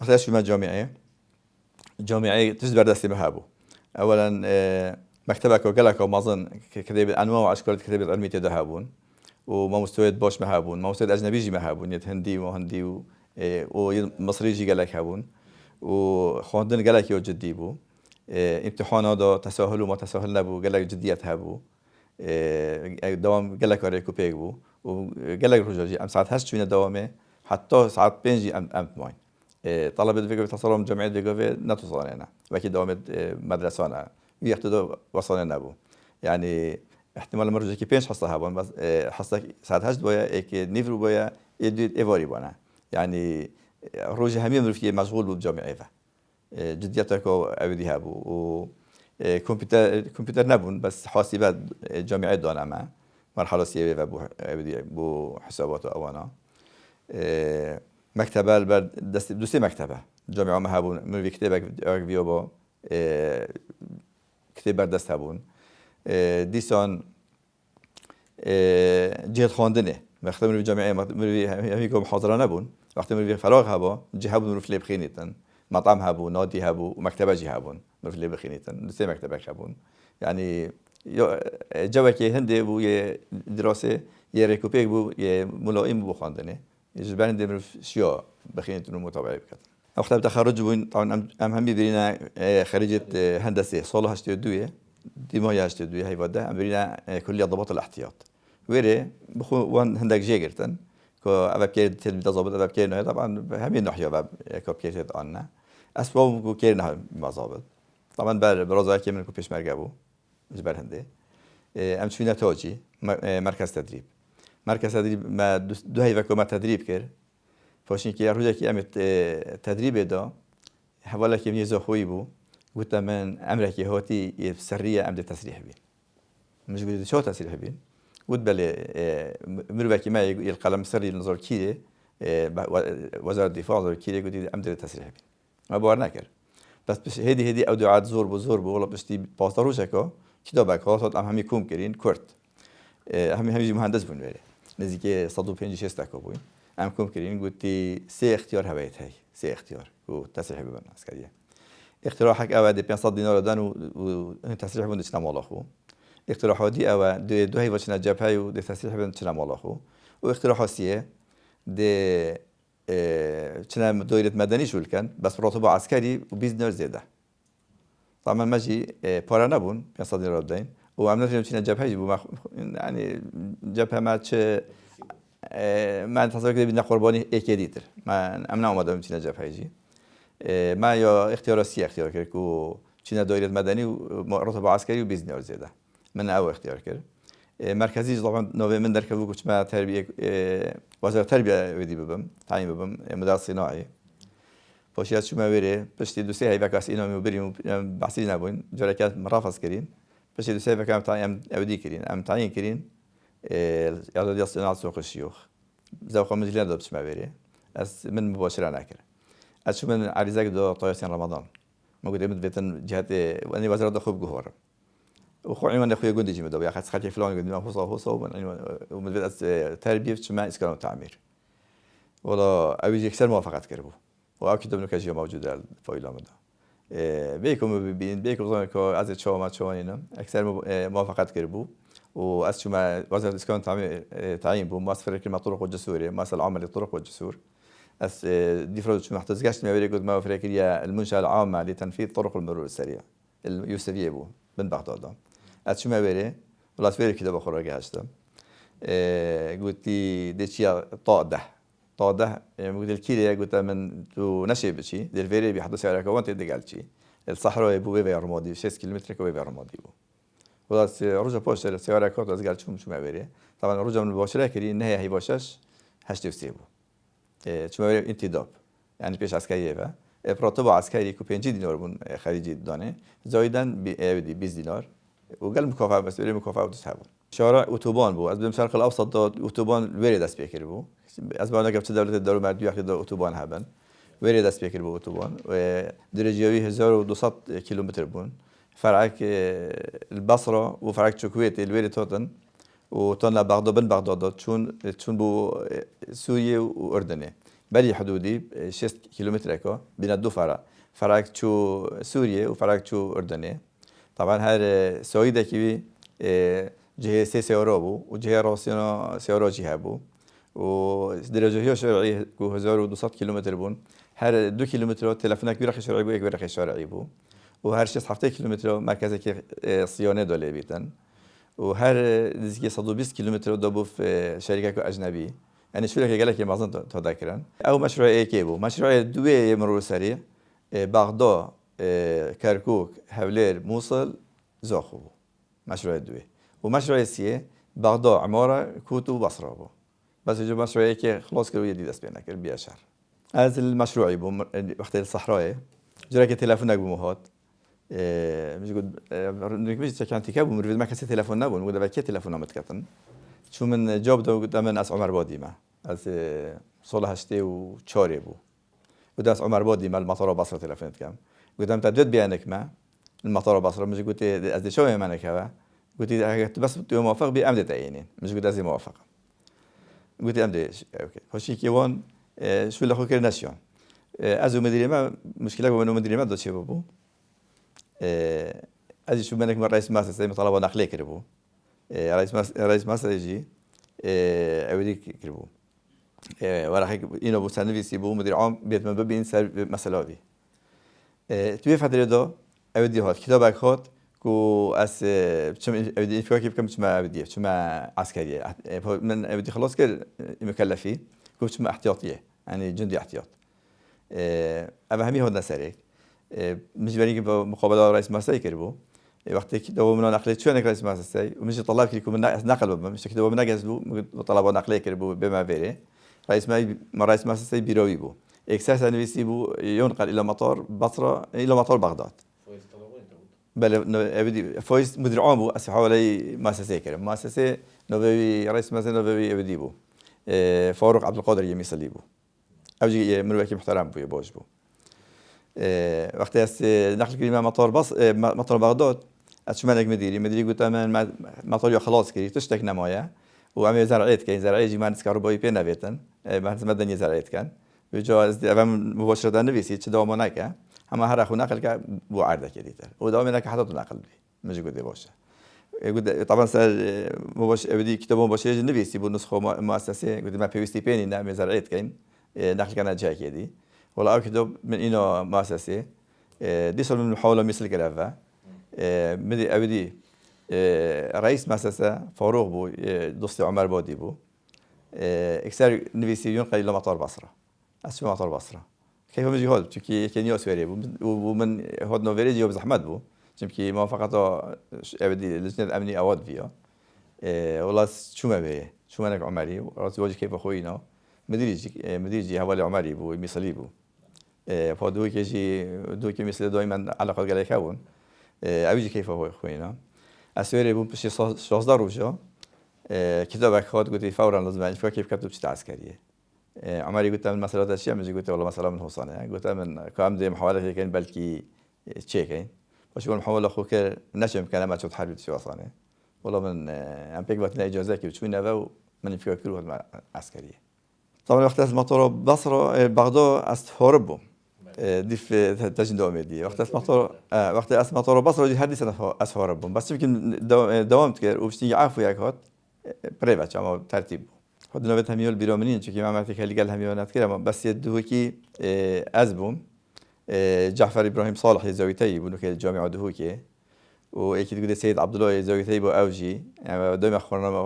وقتاش بما جامعة تجبر دستي بهابو. أولا مكتبك وقالك ومازن كتاب أنواع وأشكال كتاب علمية تدهابون وما مستويات باش مهابون ما مستويات أجنبي جي مهابون يت هندي وهندي ومصري جي قالك هابون وخوندن قالك يو جدي بو امتحان هذا تساهل وما تساهل نبو قالك جدية هابو دوام قالك وريكو بيك بو وقالك رجاجي أم ساعات هشت فينا دوامه حتى ساعات بينجي أم ماين طلبة فيجو تصلهم جامعة فيجو نتصلنا وأكيد دوامة مدرسة ويحتدوا وصلنا نبو يعني احتمال مرجع كي بينش حصة هابون بس حصة ساعات هشت بويا إيك نيفرو بويا يدي إيفاري بونا يعني روجي همين مرفيه مشغول بالجامعة جديتك أودي هابو و كمبيوتر نبون بس حاسبات جامعة دانا مع مرحلة سيبي بو حسابات أوانا مكتبة البرد دوسي مكتبة جامعة ما هابون من كتابك فيو با كتاب بردست هابون دیسان جهت خواندنه وقتی من جامعه همیشه محاضره نبود وقتی من فراغ هوا جه هبون رو بخینیتن مطعم هبو نادی هبو مکتبه جه هبون رو بخینیتن سه مکتبه هبون يعني جوك هندي بو دراسة يريكوبيك بو ملائم بو خواندنه يجبرن دمر شيا بخينتون متابعة بكت وقت تخرج بون طبعا هم بيدرينا خريجة هندسة صالة 82 ديما 82 هي وده أمرينا كلية ضباط الاحتياط ويري بخو وان هندك جيجرتن كو أبى كير تلبي ضابط أبى كير طبعا همين نحيا أبى كوب كير تاعنا أسباب كو كير نه مضابط طبعا برازا كي من كوبيش مرجبو جبر هندي أمش فينا توجي مركز تدريب ما دو هاي وكو ما تدريب كير فاشين كي أروجا كي أمت تدريب دا حوالا كي مني زخوي بو قلت من أمريكا هاتي السرية أمد تسريح بين مش قلت شو تسريح بين قلت بله مروكي ما القلم السري النظر كيري وزارة الدفاع نظر كيري قلت أمد تسريح بين ما بورنا كر بس هدي أودعات زور بو والله بس تي باستروشكا كتابك خلاص أم همي كوم كرين كورت همي مهندس بون ولی نزدیک 150 استاکو بوین ام کوم کردیم گویی سه اختیار هوایت هی سه اختیار و تسریح ببرن عسکریه اختراع حق اول 500 دینار دادن و تسریح بودن چنم الله خو اختراع هادی اول دو هی وچنا جبهه و تسریح بودن چنم الله خو و اختراع حسیه ده چنم دایره مدنی شول کن بس راتب عسکری و 20 دینار زیاده طبعا ماجي پاره نبون 500 دینار دادن و عملنا في جبهة بو يعني جبهة ماتش ما انتظر كده بدنا قرباني اكيديتر ما امنا اومدم في جبهة يجي ما يا اختيار سي اختيار كركو چينا دايره مدني ورتبه عسكري وبيزنس زياده من او اختيار كر مركزي طبعا نوفي من درك بو ما تربيه وزاره التربيه ودي ببم تعيين ببم مدرس صناعي فاشيات شو ما بيري بس دو سي هي فكاس انهم بريم بحثين ابون جركات مرافس كرين بس إذا سيفك أم تعين أودي كرين أم تعين كرين يلا دي صناعة سوق الشيوخ زوق مجلين ده بسمع بيري أس من مباشرة ناكر أشوف من عريزك ده طياسين رمضان موجود إمد بيتن جهات وأني وزارة دخوب جوهر وخو عيون أخويا جندي جمد ده بياخد خالتي فلان جندي ما هو ومن بيت تربية شمال إسكان وتعمير ولا أبي يكسر موافقات كربو وأكيد منو كجيا موجودة الفايلة مده بيكم بيكم ظن كو از شو ما شوانينا اكثر موافقات كربو واس شو ما وزاره الاسكان تعيين بو مصفر كلمه طرق والجسور مثل عمل الطرق والجسور اس ديفرود شو محتاجش ما بيقول ما افريقيا المنشاه العامه لتنفيذ طرق المرور السريع اليوسفيه بو من بغداد اس شو ما بيري ولا سفير كده بخور جهشتم قلت ديشيا طاده قلت الكيريا قلت من تو نشي بشي دير بيحدث على كوانت دقالشي الصحراء بو بيبي رمادي 6 كيلومتر كو بيبي رمادي بو ولاس رجع باش السياره كوت از قال شو معبري طبعا رجع من الباشره كري النهايه هي باشش هشت سيبو شو معبري انتداب يعني بيش عسكريه با براتب عسكري كو 5 دينار بون خارجي دانه زايدن ب 20 دينار وقال مكافاه بس مكافاه وتسحبون شارع اتوبان بو از بالشرق الاوسط داد اتوبان وری دست بکر بو از بعد گفت دولت دارو مردی وقتی اتوبان هبن وری دست بکر بو اتوبان و درجیوی 1200 کیلومتر بون فرعك البصره وفرعك شكويت الوری تاتن و تن بغداد بن بغداد چون بو سوریه و اردنه بلي حدودي 6 كيلومتر اكو بين دو فرق شو سوريا وفرق شو اردنيه. طبعا هر سويدا كي جهه سيورو بو وجهه روسينا سيورو جهه بو ودرجه شرعي 1200 كيلومتر بون. هر 2 كيلومتر تلفونك بيرخ شرعي بو يك بيرخ شرعي بو وهر 7 كيلومتر مركز كي صيانه دوله بيتن وهر ديسكي 120 كيلومتر دابو في شركه اجنبي. يعني شو لك قال لك ما اظن تذكرا او مشروع اي كيبو مشروع دوي مرور سريع بغداد كركوك هولير موصل زاخو مشروع دوي ومشروع السيه بغداد عماره كوتو بصره بو بس جو مشروع اي خلاص كرو يدي دست بينك بيا شهر هذا المشروع يبو وقت الصحراء جراك تليفونك بمهات مش قد مش كان تكابو مرفد ما كسي تليفون نبون ودا بكي تليفون متكتن شو من جوب دو قدام ناس عمر بادي ما از صلح هشتي وشاري بو وداس عمر بادي ما المطار بصره تليفونت كم قدام تدد بيانك ما المطار بصره مش قلت از شو منك هوا قلت بس موافق بي امد تعينين مش قلت از موافقه قلت امد اوكي هوشي كيوان شو اللي خوكر ناسيون ازو مديري ما مشكله بينه مديري ما دوتشي بو از شو منك من رئيس مؤسسه طلبه نقليه كربو رئيس مؤسسه يجي اودي كربو ولا هيك إنه بوسانويسي بو مدير عام بيت من ببين سر مسألة بي توی فتره دا اودی هات کتابک هات کو از چم اودی فکر کنم چم اودیه چم عسکریه من اودی خلاص کرد مكلفي کو چم احتياطيه يعني جندي احتياط اما همي هاد نسرك مش بريك مقابله رئيس مؤسسه كربو وقتی که دوام نقلیه چون رئیس مؤسسه و میشه طلب که من نقل ببم میشه که دوام نگذلو طلب نقلیه کرد بو بما بره رئيس مؤسسه بيروي بو اكساس نويسي بو ينقل الى مطار بصره الى مطار بغداد بله ابدي فويس مدير عام بو حوالي مؤسسه كرم مؤسسه نوبي رئيس مؤسسه نوبي ابدي بو فاروق عبد القادر يميصلي بو اوجي مروكي محترم بو باش بو وقتی است نقل کردیم مطار بغداد از شما نک مدیری گفت من مطار یا خلاص کردی تشتک نمایه و همه زراعت کردن زراعی جمعنس کاربایی پی نبیتن مهندس مدنی زراعت کن و جا از اول مباشرتا نویسید چه دوام نکه اما هر اخو نقل که بو عرضه کردیتر و دوام نکه حتی تو نقل بی مجی گفته باشه طبعا سر مباشر بدی کتاب مباشره نویسی بو نسخه مؤسسه گفت ما پیوستی پینی نه زراعت کردن نقل کنه جای کردی والله كتب من إنه مؤسسة دي صار من محاولة مثل كذا مدي أبدي رئيس مؤسسة فاروق بو دوستي عمر بادي بو اكثر نفيسي ينقل إلى مطار بصرة أسمع مطار بصرة كيف مجي هاد تشكي كنيا سوري بو ومن هاد نوفيري جواب زحمت بو تشكي موافقته أبدي لجنة الأمنية أواد فيها والله شو ما بيه شو منك عمري راسي واجي كيف أخوينا مديري حوالي عمري بو مثلي بو فدوی که مثل دائما علاقه گله کبون اویجی کیف هو خوینا اسوری بون پشت 16 روزا کتاب خود گفتی فورا لازم این فکر کیف کتب چه عسکریه عمری گفت من مسئله اشیا میگه گفت والله مثلا من حسانه گفت من کام ده محاوله کردن بلکی چه کردن باشه اون محاوله خو که نشم کلمه شد حرب چه واسانه والله من ام پیک وقت اجازه که چون و من فکر کردم عسکریه طبعا وقت از مطار بصره بغداد است هرب بوم ديف تجن دوامدي وقت از مطار بصره جي هر سنه از هرب بوم بس يمكن دوام تكر وبشتي عفو ياك هات بريفات اما ترتيب خد نوبت هميول بيرومنين چونكي ما عملت خلي قال هميونات كده بس يدوكي ازبوم جعفر ابراهيم صالح يزويتي بنو كده الجامعه دهوكي واكيد قد سيد عبد الله يزويتي بو اوجي يعني دوما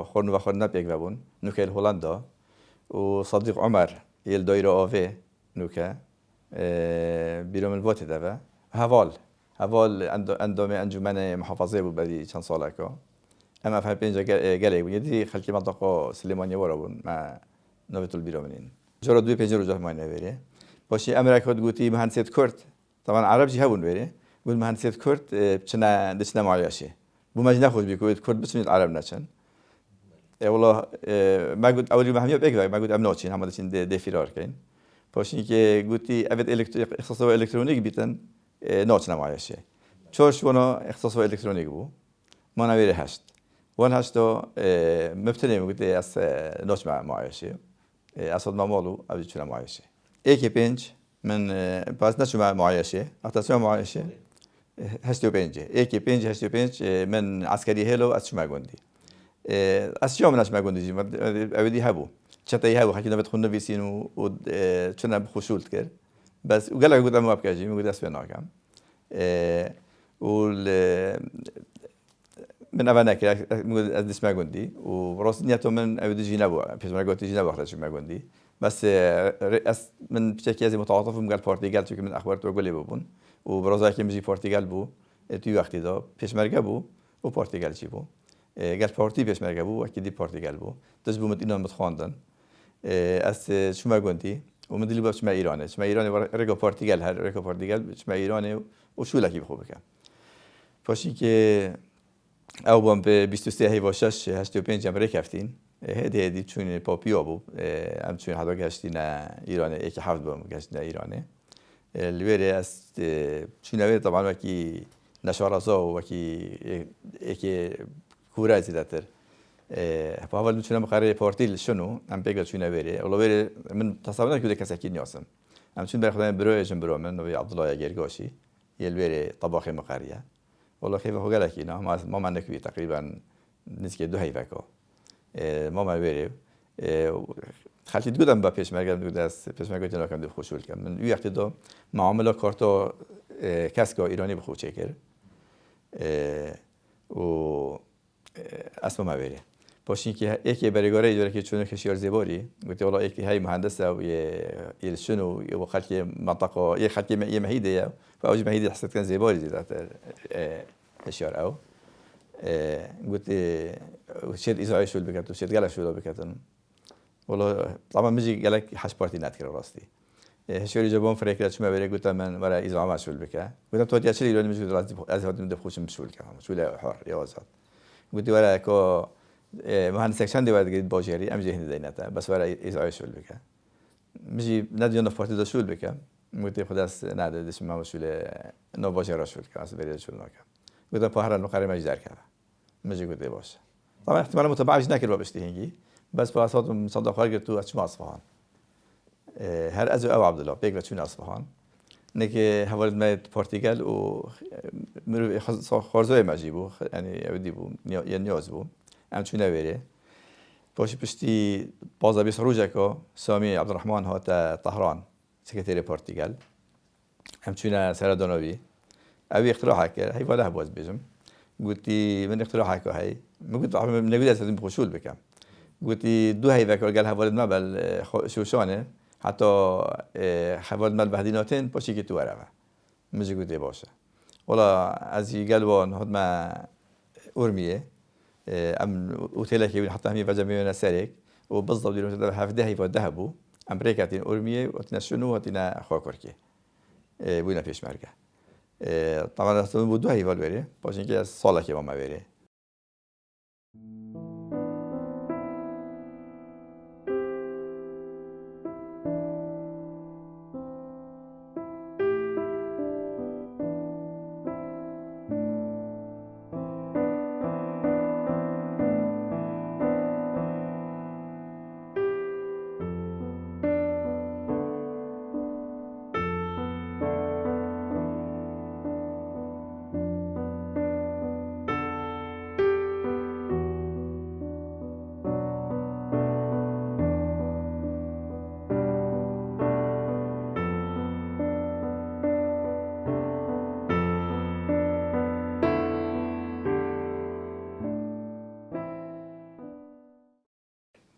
خورنا بيك بابون نوكل هولندا وصديق عمر يل دايره اوفي نوكا بیرون الوقت داره هوال اندام انجمن محافظه بود بعدی چند ساله که اما فهم اینجا گله بود یدی خلکی منطقه سلیمانیه وارا بود ما نوبت البیرامنین جرا دوی پنجره جاه ما نبره باشی امریکا گویی مهندسیت کرد طبعا عرب جه هون بره بود مهندسیت کرد چنا دشنا معیاشه بو مجنه خوش بیکوید کرد بتونید عرب نشن والله ما قلت اولي ما هم يبقى ما قلت امنوتشين هم دشين دي فيرار كاين باشين كي قلتي ابد اختصاص الكترونيك بيتن نوتش معايا شيء تشوش وانا اختصاص الكترونيك بو ما نويري هشت وان هشتو مبتني قلت اس نوتش معايا شيء اصلا ما مالو ابي شنو معايا شيء یکی پنج من باز نشوم معایشه اتصام معایشه هشت و پنجه یکی پنج هشت و پنج من عسکری هلو از شما گندی از شما نش مگوندی جی أودي هبو شتى هبو حكينا بدخل نفيسين و شنا بخشولت كر بس وقال لك قدام ما بكاجي من قدام سبنا كم وال من أبانا كده من اسمه جندي وراس نيته من أودي جينابو بس ما قلت جينابو أخرج ما جندي بس من بشكل زي متعاطف ومقال بورتغال تشوف من أخبار تقول لي ببون وبرازا كي مجي بورتغال بو توی وقتی دا پیش مرگه بو و پرتغال چی بو گل پارتی پیش مرگه بو و کدی پرتغال بو دست بو مت اینا متخواندن از شما گندی و من دلی با شما ایرانه شما ایرانه رگا پرتغال هر رگا پرتغال شما ایرانه و شو لکی بخو بکن پاشی که او بام به 23 هیواشش 85 امریک رفتین هدی چون پاپیو بو ام چون حدا گشتین ایرانه یک هفت بام گشتین ایرانه الویره است چون الویره طبعا وکی نشارزا و وکی كورة زيادة فهذا اللي شنو مقرر بارتيل شنو عم بيقول شنو بيري والله بيري من تصورنا كده كساكين ياسم عم شنو بياخذين بروي جنب من نبي عبد الله يجرقاشي يلبيري طباخ مقرية والله كيف هو قال لك هنا ما معنا كبير تقريبا نسكي دو هيفكو ما بيري خلتي تقول أنا بيش مرجع بيش مرجع جنا كم دخوشول كم من وقت ده معاملة كارتا كسكا إيراني بخوش شكر و اسم ما بيري باشين که یکی برگاره ایجاره که چون کشیار زیباری گفته والله یکی های مهندسه و یه شنو و خلقی منطقه یه خلقی یه مهیده و اوج مهیده حسيت كان زیباری زیادت کشیار او قلت شد ازعاج شو بكتن شد قال شو بكتن والله طبعا مجي قال لك حش بارتي ناتكر راستي هشوري جابون فريكرات شو ما بيري قلت من ورا ازعاج ما شو بك قلت تو تياشري لو مش از هاد مدخوش مشول كمان شو لا حر يا وزاد قلت ولا كو مهندس سكشن دي بعد قلت باجري ام جهني دينته بس ولا ازعاج شو بك مجي نديون فارتي دا شو بك قلت خلاص ناده دش ما شو نو باجرا شو بك اس بري شو ناك قلت بحر المقرر مجدار كذا مجي قلت باش طبعا احتمال متبعش ناكل بابشتينجي بس باسات مصدق خارج تو اشما اصفهان هر ازو او عبد الله بيقول شنو اصفهان نك حوالي ما البرتغال و خارزای مجیبو یعنی اودی بو یا نیاز بو ام چونه بره باش پشتی بازا بیس روزه که سامی عبدالرحمن هات طهران سکرتری پرتغال ام چونه سردانوی اوی اختراع کرد هی والا باز بیجم قلتی من اختراع که هی میگفت من نقول از این بخشول بکم قلتی دو هی وکر قال حوالي ما بل شوشانه حتی حوالي ما البهدیناتین باشی که تو عربه مجی قلتی باشه ولا از يقالون هاد ما أورمية أم أوتيلك يبين حتى هم يفجأ ميونا سريك وبالضبط يقولون هفده هيفا ذهبوا أمريكا تين أورمية وتنا شنو وتنا خاكركي بوينا فيش مرجع طبعا أصلا بدو هيفا الوري باشين كي صالة كي ما بيري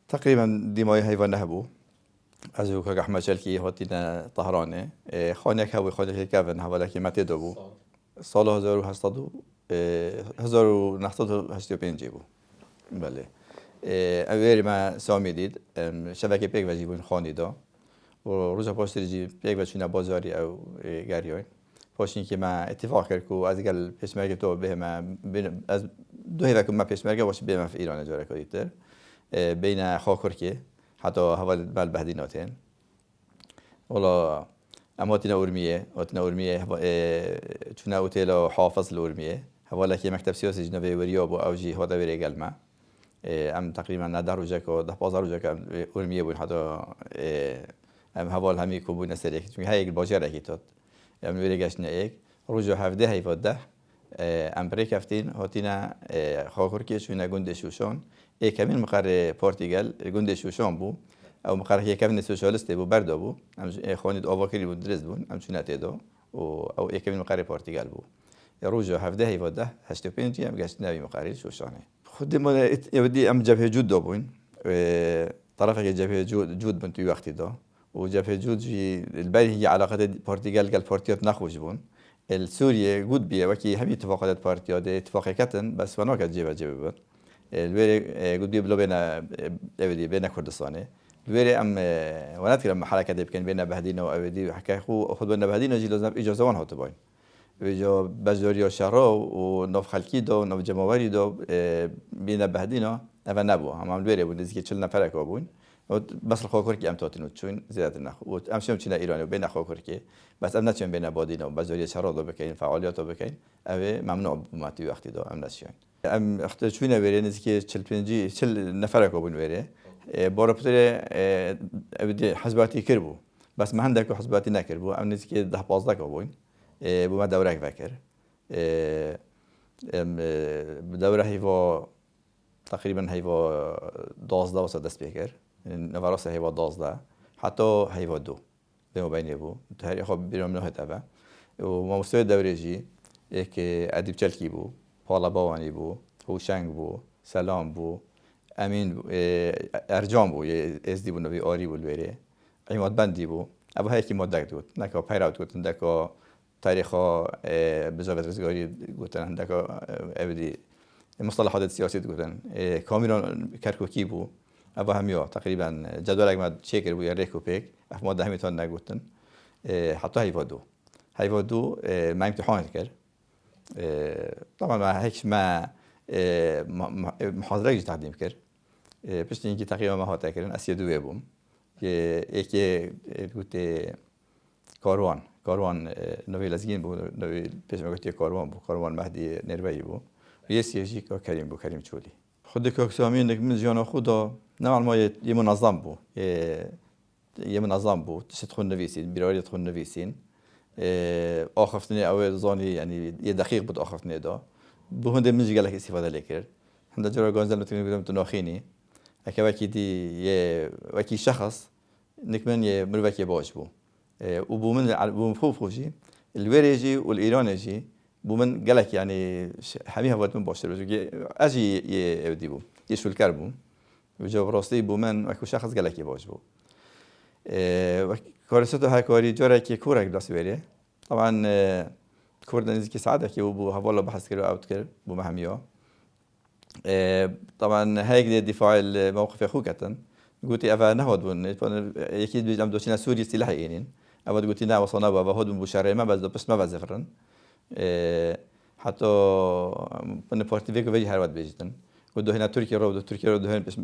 تقريبا ديماي هيفان نهبو ازو كاك احمد شلكي هاتينا طهرانه خانك هوي خانك كافن حوالي متى دبو سال 1985 بو بله اولی ما سامی دید شبکه پیک و جیبون خانی دا و روز پاشتری جی پیک و چونه بازاری او گریان پاشین که ما اتفاق کرد که از اگر پیشمرگ تو به ما از دو هفته که ما پیشمرگ باشه به ما في ایران جاره کردیتر بين خاكركي حتى حوالي بالبهديناتين والله اماتنا أورمية چون اوتيل حافظ الأورمية حوالا كي مكتب سياسي جنوبي وريابو او جي هذا بيري قلما ام تقريبا 10 روزه که 10 15 روزه که أورمية بون حتى هم هوال همی کوبون سریک چون هایی باجر اکیتات ام ویری گشت نیک روزو هفته هیفاده امریکا هفتین هاتینا خاکرکی چون گنده شوشان کمین مقر پرتغال گنده شوشان بو او مقر هی کمین سوسیالیستی بو بردا بو ام خوانید آواکری بود درست بون ام چون اتیدا و او کمین مقر پرتغال بو روزو هفته هیفاده هشت پنجی ام گشت نوی مقر شوشانه خود ما یودی ام جبهه جود دابون طرف جبهه جود بنتوی وقتی دا وجبهه جود جي الباري هي علاقات البرتغال قال بارتيات نخوش بون السوريا جود بيه وكي هم اتفاقات بارتيات اتفاقية كتن بس وناك جيبه بون الباري جود بيه بلو بين كردستاني الباري ام ونات لما حركة دي كان بين بهدينا وأبدي وحكى خو خد بين بهدينا جي لازم إجازة وان هات باين إجا بجاري شهرا ونوف خلقي دا ونوف جماوري دا بين بهدينا أفا نبوا هم الباري ونزكي تشلنا فرق أبوين بس الخاکرکی ام تاتینو چون زیادت نخ و امشیم چینا ایرانی و بین خاکرکی بس ام نتیم بین بادینا و بازاری شراب دو بکین فعالیت دو بکین اوه ممنوع بومتی وقتی دو ام نشین ام اختر چونه بره نزدیک 40 نفر کابون بره بارا پتر ابدی حزباتی کربو بس ما هندک حزباتی نکربو ام نزدیک 10-15 کابون بو ما دوره فکر ام دوره هیوا تقریبا هیوا 12 واسه دست بکر نواراسه هیوا 12 حتی هیوا 2 به مبینه بو تهری خواب بیرون نه تبع و ما مستوى دوره جی که ادیب چلکی بو پالا باوانی بو هوشنگ بو سلام بو امین ارجام بو از دی بو نوی آری بو الویره عماد بندی بو ابو هایی که مدت دود نکا پیرات گفتن دکا تاریخا بزاوت رزگاری گفتن دکا ابدی مصطلحات سیاسی گفتن کامیران کرکوکی بو ابو هميو تقريبا جدولك ما تشيكر ويا ريكو بيك ما ده هميتون نقولتن حتى هيفادو ما امتحان كر طبعا ما هيك ما محاضرة جي تقديم كر بس إنك تقريبا ما هو تكرن أسيدو يبوم إيك قلت كاروان نوي لازجين بو نوي بس ما قلت كاروان مهدي نربي بو ويسيجي كريم شولي خودك اكسامين انك من جانا خدا نوعا ما یه منظم بو یه منظم بو تدخل نویسین بیراری تدخل نویسین آخفتنی او زانی یعنی یه دقیق بود آخفتنی دا بو هنده منجی گلک استفاده لیکر هنده جرا گانزل نتونی بودم تناخینی اکه وکی دی یه وکی شخص نکمن یه مروکی باش بو و بو من بو مفهوم خوشی الوریجی و الایرانیجی بو من گلک یعنی همه هوات من باشتر بزرگی اجی یه اودی بو یه شول کر بو و جواب راستی بو من وکی شخص گلکی باش بو کارستو ها کاری جاره که کورک دست بره طبعا كورد نزكي سعادة كي بو هفولا بحث كيلو اوت كير بو مهميو طبعا هيك دفاع الموقف اخوك كتن قلتي افا نهود بون اكيد بيجام دوشينا سوري سلاح ينين افا قلتي نا وصلنا بابا هود بو شارع ما بس ما بزفرن حتى من بارتي فيكو فيجي هروات بيجتن قلت هنا تركيا رو تركيا رو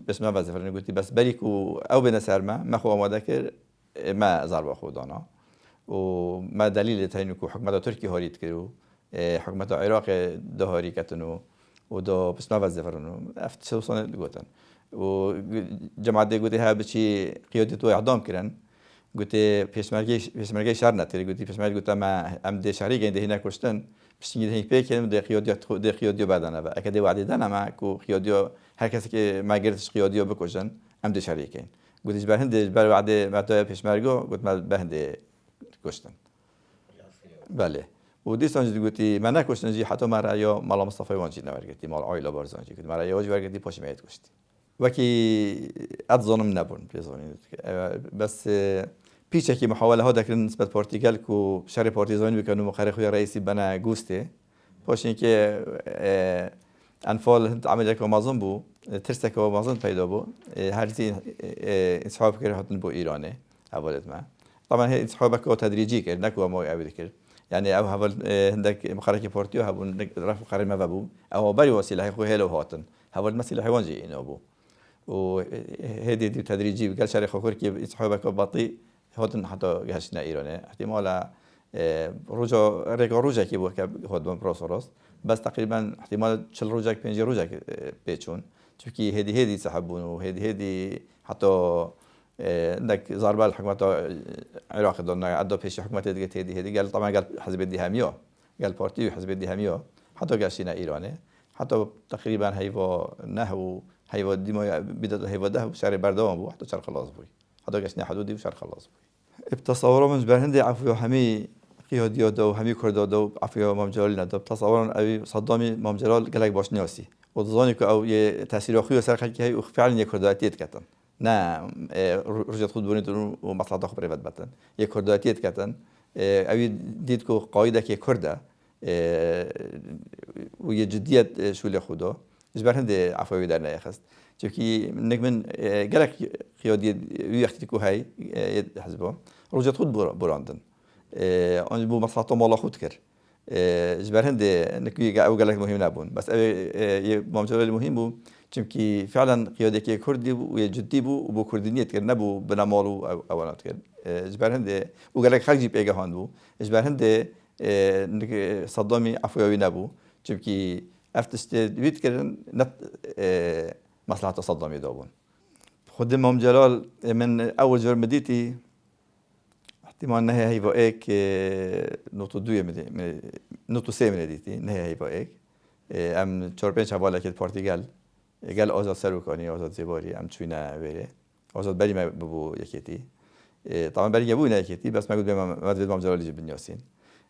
بس ما بزفرن قلتي بس بريكو او بنسر ما خو اماده كر ما ضرب خودانا وما دليل تهينكو حكومة تركيا هاريت كرو حكومة العراق ده هاري كتنو وده بس ما وظفرنو افت سوسان قوتن وجماعة دي قوتي ها بشي قيادته اعدام كرن قوتي پیشمرگی شهر نتیری قوتي پیشمرگی قوتا ما ام ده شهری گنده هینا کشتن بس نگه هیچ پیکن ده قیادیو بدنه و اکه ده وعده دنه ما کو قیادیو هر کسی که ما گرتش قیادیو بکشن ام ده شهری کن قوتي بر هنده بر وعده متى پیشمرگو قوت ما به هنده کشتن بله و دیستان جدی گویی من نکشتن جی حتی مرا یا مال مصطفی وانجی نورگتی مال عایلا بارزانجی گویی مرا یا جورگتی پاش میاد کشتی وکی ادزانم نبون بیزانید بس پیچه کی محاوله ها دکرن نسبت پرتغال کو شهر پارتیزانی بکنه مخرخوی رئیسی بنا گوسته پاش اینکه انفال هند عمل یک مازن بو ترسک و مازن پیدا بو هر زین انسحاب کرد هاتن بو ایرانه اولت ما طبعا هي انسحابك هو تدريجي كده نكوا ما يعبد كده يعني او هبل عندك مخرج بورتيو هبون رفع قرار ما بابو او بري وسيله هي هيلو هاتن هبل مثل حيوان جي انه ابو وهدي دي تدريجي قال شاري خور كي انسحابك بطيء هاتن حتى جهشنا ايران احتمال رجع كي بو هاد بروسوروس بس تقريبا احتمال 40 روجك 50 روجك بيتشون چونكي هدي سحبون وهدي حتى عندك ضربة الحكومة العراق دون عدوا بيش حكومة هذه قال طبعا قال حزب الدهامية قال بارتي حزب الدهامية حتى قاشينا إيراني حتى تقريبا هيفا نهو هيفا ديما بدأ هيفا ده شهر بردوام بو حتى شهر خلاص بوي حتى قاشنا حدودي وشهر خلاص بوي بتصوروا من برهندي عفوا همي قيادية دو همي كردا دو عفوا ممجلال ندو بتصورون أبي صدامي ممجلال قالك باش نياسي وظني كأو تأثير أخوي وسر خلقي هاي وفعلا يكرداتيت كتن نه رجعت خود بونید و مصلحت خبره بد بتن یک کرداتیت کتن اوی دید که قاعده که کرده و یه جدیت شوله خدا جبر هنده عفوی در نیاخست چونکی نگمن گلک قیادی وقتی که هاي حزبه رجعت خود براندن آن بو مصلحت مالا خود کرد جبر هنده نکوی او گلک مهم نبود بس یه ماجرای مهم بود چونکی فعلا قیادی که کردی و جدی بود و با کردنیت کرد نبود بنامالو او نات کرد جبر هنده و گلک خارجی پیگه هان بود جبر هنده صدامی عفوی نبود چونکی افتست وید کردن نت مصلحت صدامی دابون خود امام جلال من اول جور مدیتی احتمال نهي هيبقى ايك نقطة دوية نقطة سه من ديتي نهي هيبقى ايك ام چهار حواله که پارتیگل قال آزاد سروکانی آزاد زباری ام چوینا بره آزاد بری ما ببو یکیتی طبعا بری جابو نه یکیتی بس ما قلت بهم ما تفيد مام جلال يجيب النياسين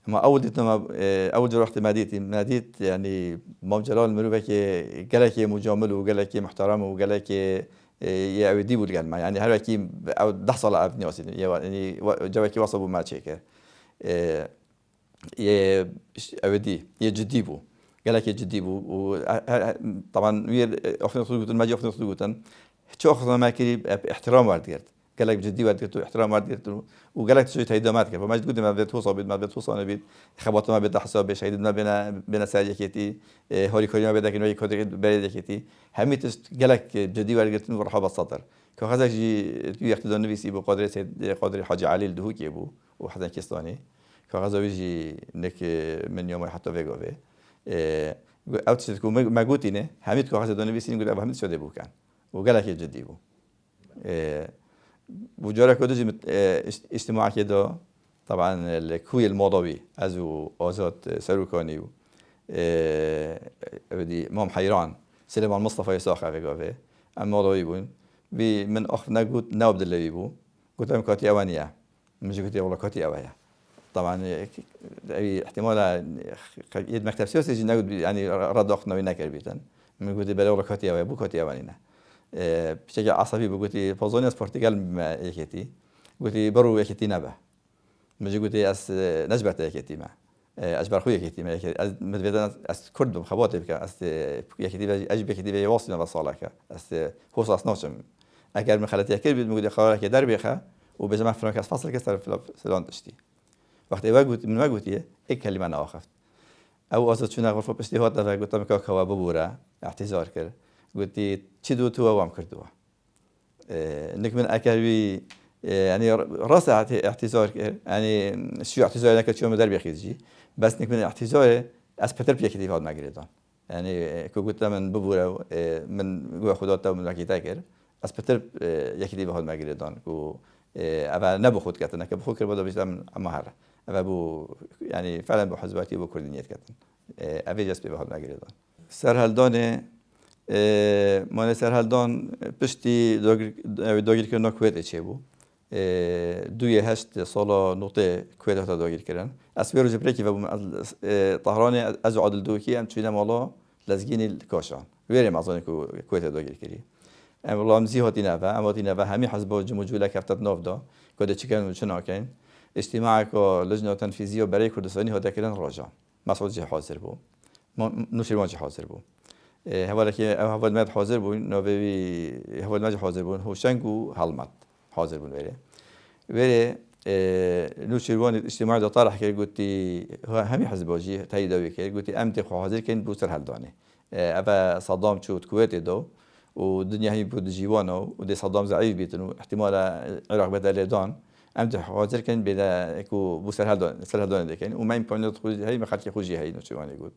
اما اول جور رحت مديت يعني مام جلال مروه که قالك مجامل وقالك محترم وقالك يعودي بالجلمة يعني هل كي أو 10 صلاة ابن ياسين يعني جواكي وصلوا ما تشكر يعودي يجدي بو قال لك يجدي بو طبعا وير أخذ خطوة ما جي أخذ خطوة شو أخذ ما كري احترام وارديرت قال لك جدي وارديرت احترام وارديرت وقال لك تسوي هيدامات كيف فما تقول ما بتوصل ما بتوصل نبيت خبطت ما بده حساب شهيد ما بين ساجكتي هوري كوريا بده كنوي كودي بريدكتي هميت قال لك جدي وارديرت ورحب الصدر كهذا جي يقتدون نفسي بقدر سيد قدر حاج علي الدهوكي ابو وحسن كيستاني كهذا بيجي نك من يوم حتى فيجوفي او تشتكو ما قلتينه هميت كهذا دون نفسي نقول ابو هميت شده بو كان وقال لك جدي بو وجارة كده اجتماع كده طبعا الكوي الموضوعي ازو آزاد سروكاني و بدي مام حيران سليمان مصطفى يساق في قافه الموضوعي بون بي من أخ نقول نوب دلوي بو قلت لهم كاتي أوانية مش قلت والله كاتي أوانية طبعا احتمال يد مكتب سياسي يجي نقول يعني رد أخنا وينكر بيتن من قلت بلا والله كاتي أوانية بو كاتي أوانينا بشكل عصبي بقولي فوزوني از پرتغال ما يكتي قلتي برو يكتي نبه مش قلتي اس نجبت يكتي ما اجبر خويا يكتي ما از مدفدان از كردم خباتي بك از يكتي اجب يكتي بي واصلنا بصالك از خصوص نوشم اگر من خلت يكتي بيقول خالك در بيخه وبجمع فرانك از فصل كسر فلان تشتي وقت وقت من وقتي اي كلمه انا اخفت او ازت شنو غرفه باجتهاد دفع قلت لك كوا ببوره اعتذار كر قلتي تشدو تو وام كردوه انك من اكلوي يعني راس اعتذار يعني شو اعتذار لك شو مدرب يخيزي بس انك من اعتذار از بتر بيكتي فاد ماغريدان يعني كو قلت من ببوره من جو خدات من وقتی كر از بتر يكتي فاد ماغريدان كو اول نبو خود كتن که بخود کرد بود من اما هر اول بو يعني فعلا بو حزباتي بو كردنيت كتن اوی جسب به حال ماغريدان سرهلدان مانه سرهلدان پشتی داگیر کردن کویت چه بود 2008 سال نقطه کویت هات داگیر کردن از روز پرکی و طهران از عادل دوکی ام چینا مالا لزگین کاشان ویرم از آن کویت داگیر کردی ام والله مزی هاتی نوا ام هاتی نوا همی حزب جمهوری کفتت نافدا کده چیکن و چنا کن اجتماع که لجنه تنفیزی برای کردستانی هات کردن راجع مسعود جه حاضر بود نوشیروان جه حاضر بود هوالا که هوال مد حاضر بود نوبی هوال مد حاضر بود هوشنگو حلمت حاضر بود ولی نوشیروان اجتماع دا طرح کرد گفتی همی حزباجی تایید دوی کرد گفتی امتی خو حاضر کن بوسر هلدانه اما صدام چود کویت دو و دنیا همی بود جیوانو و دی صدام ضعیف بیتن و احتمال عراق بدل دان امتی حاضر کن بلا کو بوسر هلدانه دکن و ما امکانات خوجی هی مخالف خوجی هی نوشیروانی بود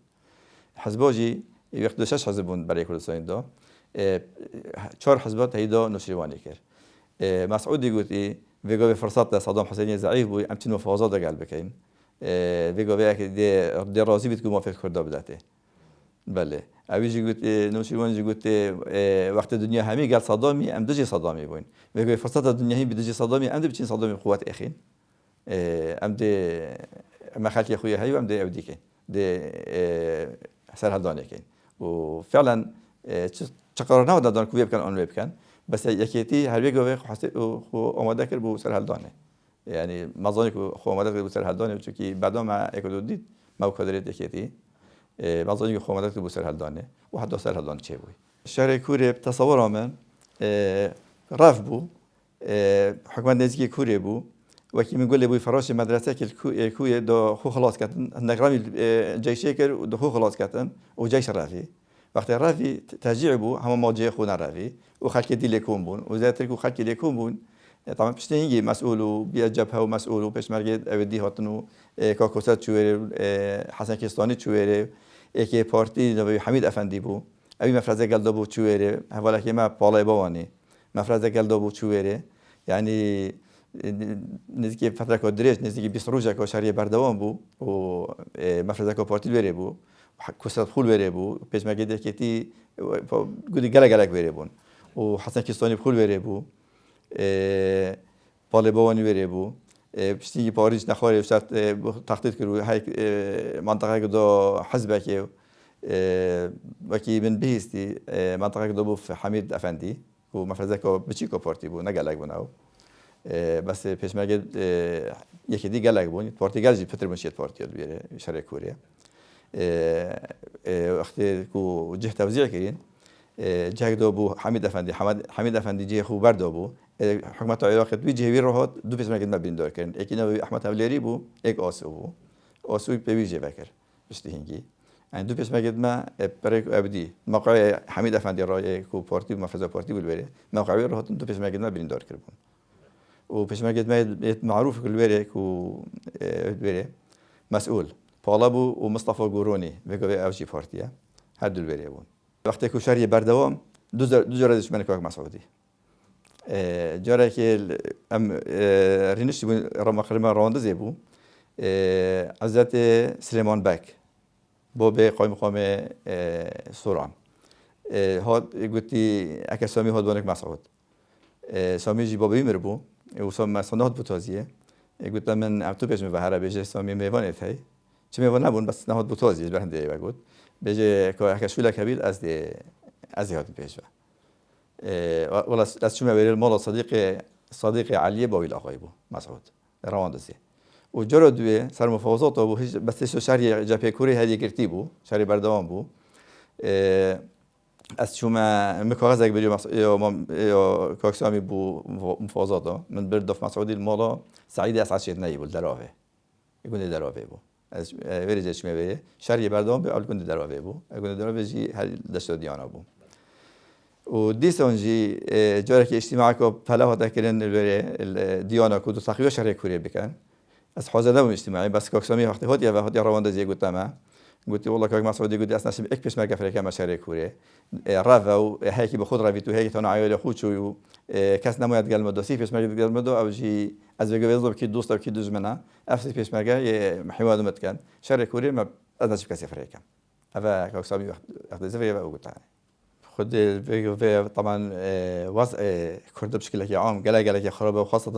حزباجی وقت 6 حزب برای کردستان دا 4 حزبات هیدا نوشیروانی کرد مسعود يقول ویگوی فرصت ده صدام حسینی ضعیف بود امتن مفاوضات دگل بکن ویگوی که دی راضی بید که موافق کرده بدته بله اویجی گفت نوشیروان گفت وقت دنیا همه قال صدامی ام دجی صدامی بوین ویگوی فرصت دنیا هی بدجی صدامی ام دی بچین صدامی قوت اخین ام دی ما خالتي اخويا هي ام دی اودی کن دی سر هدانه کن و فعلا چقدر نه دادن کوی بکن آن بکن بس یکیتی هر ویگوی خو آماده کرد بو سر هدانه یعنی مزانی که خو آماده کرد بو سر هدانه چون که بعدا ما اکدو دید ما کادرت یکیتی مزانی که خو آماده کرد بو سر هدانه و حتی سر هدانه چه بوی شهر کوره تصور من رف بو حکومت نزدیک کوره بو وکی میگوله بوی فراش مدرسه که کوی دو خو خلاص کردن نگرامی جیشه کرد و دو خو خلاص کردن و جیش رفی وقتی رفی تشجیع بو همه ماجی خو نرفی و خلک دی لکوم بون و زیادتر کو خلک لکوم بون طبعا پشتینگی مسئول و بیا جبهه و مسئول و پشمرگ اودی هاتنو کاکوسات چوره حسن کستانی چوره یکی پارتی نوی حمید افندی بو اوی مفرزه گلدا بو چوره حوالا که ما پالای بوانی مفرزه گلدا بو چوره یعنی نزدیک فتره که درش نزدیک 20 روزه که شهری بردوام بو و مفرزه که پارتی بره بو کوسات خول بره بو پشمرگ دکتی گودی گلک بره بون و حسن کستانی خول بره بو پاله بوانی بره بو پشتی پاریس نخواره شرط تخطیط کرد های منطقه که دو حزبه که وکی من بهستی منطقه که دو بو حمید افندی و مفرزه که بچی که پارتی بو نگلک بوناو بس پشمرگ یکی دی گلک بون پارتی گلجی پتر منشیت پارتی یاد بیاره شرق کوریه وقتی که جه توزیع کردین جه دو بو حمید افندی جه خوب برد بو حکومت عراق دوی جهوی راحت دو پسمه کدم بیندار کردن یکی نوی احمد اولیری بو یک آسو بو آسوی پیوی جه بکر بشتی هنگی این دو پسمه کدم برای ابدی موقع حمید افندی رای کو پارتی و مفرزه پارتی بود بره موقعی راحت دو پسمه کدم بیندار کردن و پسمه کدم معروف کل بره کو بره مسئول پالا بو و مصطفى گورونی بگوی اوجی پارتیه هر دو بره بون وقتی که شهری بردوام دو جور دشمن که مسعودی جاره که ام رینشتی بون مقرمه رانده زیبو حضرت سلیمان بک با به قایم مقام سوران هاد گویی اگه سامی هاد بانک مسعود سامی جی بابی مربو و سامی صنعت بوتازیه گویی من ام تو پیش می‌بهره بیش سامی میوانه هی چه میوان نبود بس نهاد بوتازیه برنده و گویی بیش که اگه شوله کبیر از هاد پیش ولی از چون می‌بریم مال صدیق علی باویل آقای بو مسعود رواندزی و جرا دوی سر مفاوضات بو بس شهری جبهه کوری هدیه گرفتی بو شهری بردوام بو از چون مکاغذ اگه بریم یا کاکسامی بو مفاوضات من بردف مسعودی المالا سعید اسعد نهی بود دراوه یکون دراوه بو از وریجش می‌بره شهری بردوام به آلگون دراوه بو یکون دراوه جی هر دشت دیانا بو و دیسانجی جاری که اجتماع کو پلا هات کردن دیانا کو دو تقریبا شهر کوریه بکن از حاضر نبود اجتماعی بس کاکسامی وقتی هات یا وقتی رواندازی گفتم گفتی والله کاک مسعودی گفتی اصلا شب یک پیش مرگ فرقه ما شهر کوریه رفو هیکی به خود رویتو هیکی تون عیال خود شو کس نماید گل مدرسی پیش مرگ گل مدو او جی از وجه وزب کی دوست و کی دشمنه افسی پیش مرگ محواد متکن شهر کوریه ما از نشب کسی فرقه هذا کاکسامی وقت زفری و گفتم خود في طبعا وضع كرد بشكل عام قال خرابه وخاصة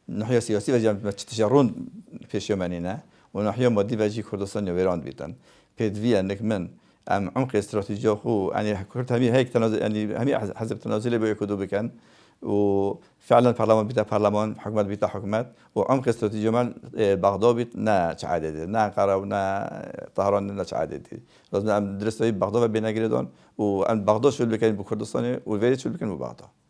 ناحية سياسية وجم تشرون في شمالنا وناحية مادية وجي كردستان ويران بيتن بيدوي انك من عمق استراتيجية خو يعني كرد همي هيك تنازل يعني همي حزب تنازلي بيكودو بكن وفعلا برلمان بيتا برلمان حكومات بيتا حكومات وعمق استراتيجية مال بغداد بيت نا تعدد نا أنقرة ونا طهران نا تعدد لازم درستي بغداد بين جريدون وأن بغداد شو اللي كان بكردستان والفيريت شو اللي كان ببغداد